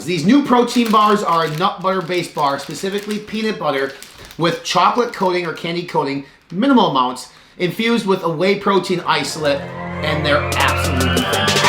bars. These new protein bars are a nut butter based bar, specifically peanut butter with chocolate coating or candy coating, minimal amounts, infused with a whey protein isolate, and they're absolutely fantastic.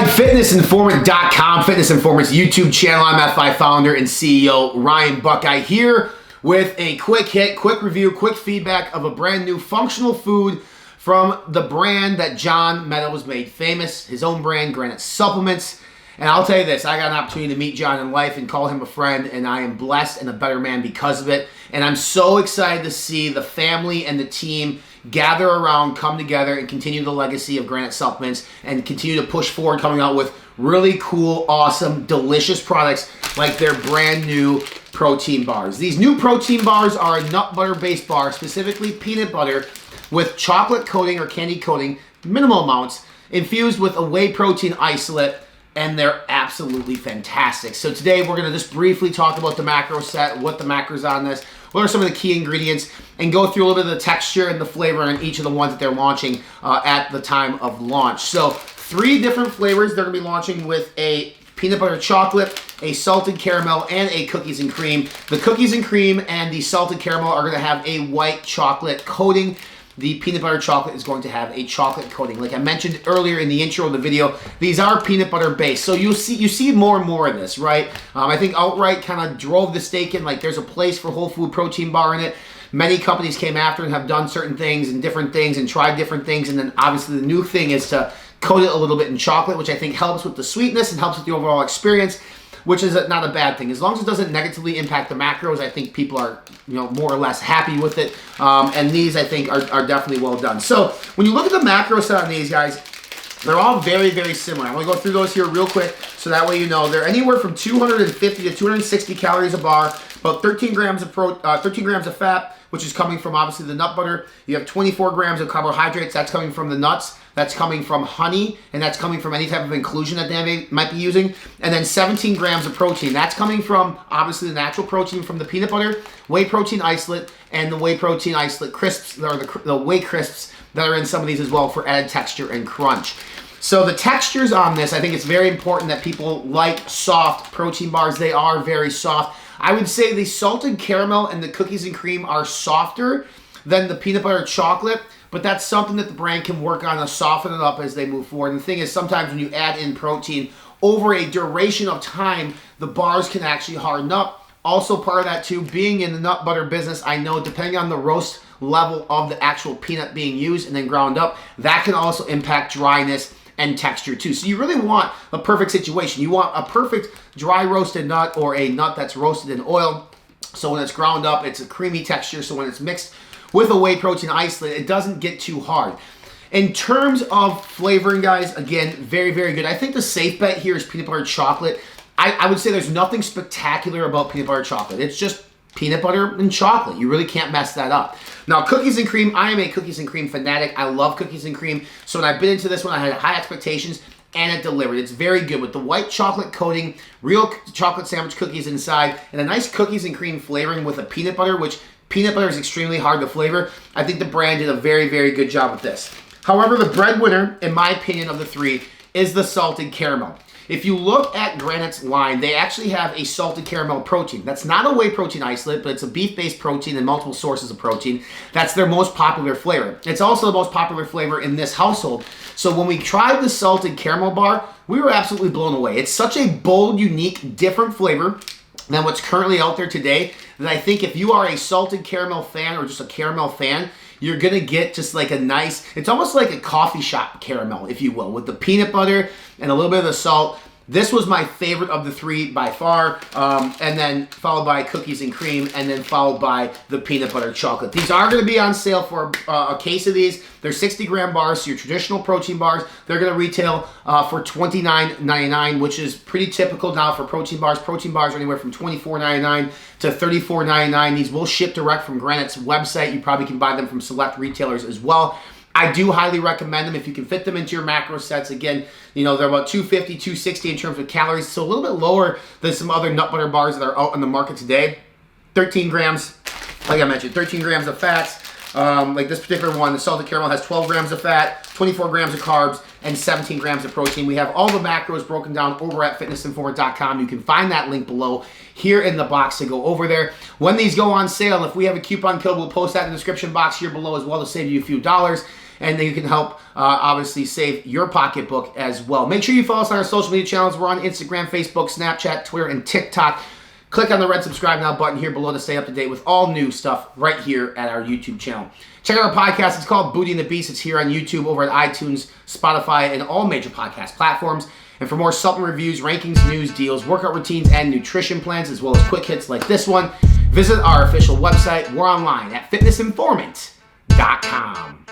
FitnessInformant.com, Fitness Informant's YouTube channel. I'm F5 founder and CEO Ryan Buckeye here with a quick hit, quick review, quick feedback of a brand new functional food from the brand that John Meadow has made famous, his own brand, Granite Supplements. And I'll tell you this, I got an opportunity to meet John in life and call him a friend, and I am blessed and a better man because of it. And I'm so excited to see the family and the team gather around, come together, and continue the legacy of Granite Supplements and continue to push forward, coming out with really cool, awesome, delicious products like their brand new protein bars. These new protein bars are a nut butter based bar, specifically peanut butter with chocolate coating or candy coating, minimal amounts, infused with a whey protein isolate, and they're absolutely fantastic. So today we're going to just briefly talk about the macro set, what the macros on this, what are some of the key ingredients, and go through a little bit of the texture and the flavor on each of the ones that they're launching at the time of launch. So 3 different flavors they're going to be launching with a peanut butter chocolate, a salted caramel, and a cookies and cream. The cookies and cream and the salted caramel are going to have a white chocolate coating. The peanut butter chocolate is going to have a chocolate coating. Like I mentioned earlier in the intro of the video, these are peanut butter based. So you see more and more of this, right? I think Outright kind of drove the stake in, like there's a place for whole food protein bar in it. Many companies came after and have done certain things and different things and tried different things. And then obviously the new thing is to coat it a little bit in chocolate, which I think helps with the sweetness and helps with the overall experience, which is not a bad thing. As long as it doesn't negatively impact the macros, I think people are, more or less happy with it. And these, I think, are definitely well done. So when you look at the macro set on these guys, they're all very, very similar. I'm going to go through those here real quick so that way you know. They're anywhere from 250 to 260 calories a bar, about 13 grams of fat, which is coming from obviously the nut butter. You have 24 grams of carbohydrates. That's coming from the nuts. That's coming from honey, and that's coming from any type of inclusion that they might be using. And then 17 grams of protein. That's coming from, obviously, the natural protein from the peanut butter, whey protein isolate, and the whey protein isolate crisps, or the whey crisps that are in some of these as well for added texture and crunch. So the textures on this, I think it's very important that people like soft protein bars. They are very soft. I would say the salted caramel and the cookies and cream are softer than the peanut butter chocolate, but that's something that the brand can work on to soften it up as they move forward. And the thing is, sometimes when you add in protein, over a duration of time, the bars can actually harden up. Also part of that too, being in the nut butter business, I know depending on the roast level of the actual peanut being used and then ground up, that can also impact dryness and texture too. So you really want a perfect situation. You want a perfect dry roasted nut or a nut that's roasted in oil. So when it's ground up, it's a creamy texture. So when it's mixed with a whey protein isolate, it doesn't get too hard. In terms of flavoring, guys, again, very, very good. I think the safe bet here is peanut butter chocolate. I would say there's nothing spectacular about peanut butter chocolate. It's just peanut butter and chocolate. You really can't mess that up. Now, cookies and cream, I am a cookies and cream fanatic. I love cookies and cream. So when I bit into this one, I had high expectations, and it delivered. It's very good with the white chocolate coating, real chocolate sandwich cookies inside, and a nice cookies and cream flavoring with a peanut butter, which peanut butter is extremely hard to flavor. I think the brand did a very, very good job with this. However, the breadwinner, in my opinion, of the 3 is the salted caramel. If you look at Granite's line, they actually have a salted caramel protein. That's not a whey protein isolate, but it's a beef-based protein and multiple sources of protein. That's their most popular flavor. It's also the most popular flavor in this household. So when we tried the salted caramel bar, we were absolutely blown away. It's such a bold, unique, different flavor than what's currently out there today that I think if you are a salted caramel fan or just a caramel fan, you're going to get just like a nice, it's almost like a coffee shop caramel, if you will, with the peanut butter and a little bit of the salt. This was my favorite of the 3 by far, and then followed by cookies and cream, and then followed by the peanut butter chocolate. These are going to be on sale for a case of these. They're 60-gram bars, so your traditional protein bars. They're going to retail for $29.99, which is pretty typical now for protein bars. Protein bars are anywhere from $24.99 to $34.99. These will ship direct from Granite's website. You probably can buy them from select retailers as well. I do highly recommend them if you can fit them into your macro sets. Again, they're about 250, 260 in terms of calories, so a little bit lower than some other nut butter bars that are out on the market today. 13 grams, like I mentioned, 13 grams of fats. Like this particular one, the salted caramel has 12 grams of fat, 24 grams of carbs, and 17 grams of protein. We have all the macros broken down over at fitnessinformant.com. You can find that link below here in the box to go over there. When these go on sale, if we have a coupon code, we'll post that in the description box here below as well to save you a few dollars. And then you can help, obviously, save your pocketbook as well. Make sure you follow us on our social media channels. We're on Instagram, Facebook, Snapchat, Twitter, and TikTok. Click on the red subscribe now button here below to stay up to date with all new stuff right here at our YouTube channel. Check out our podcast. It's called Booty and the Beast. It's here on YouTube, over at iTunes, Spotify, and all major podcast platforms. And for more supplement reviews, rankings, news, deals, workout routines, and nutrition plans, as well as quick hits like this one, visit our official website. We're online at fitnessinformant.com.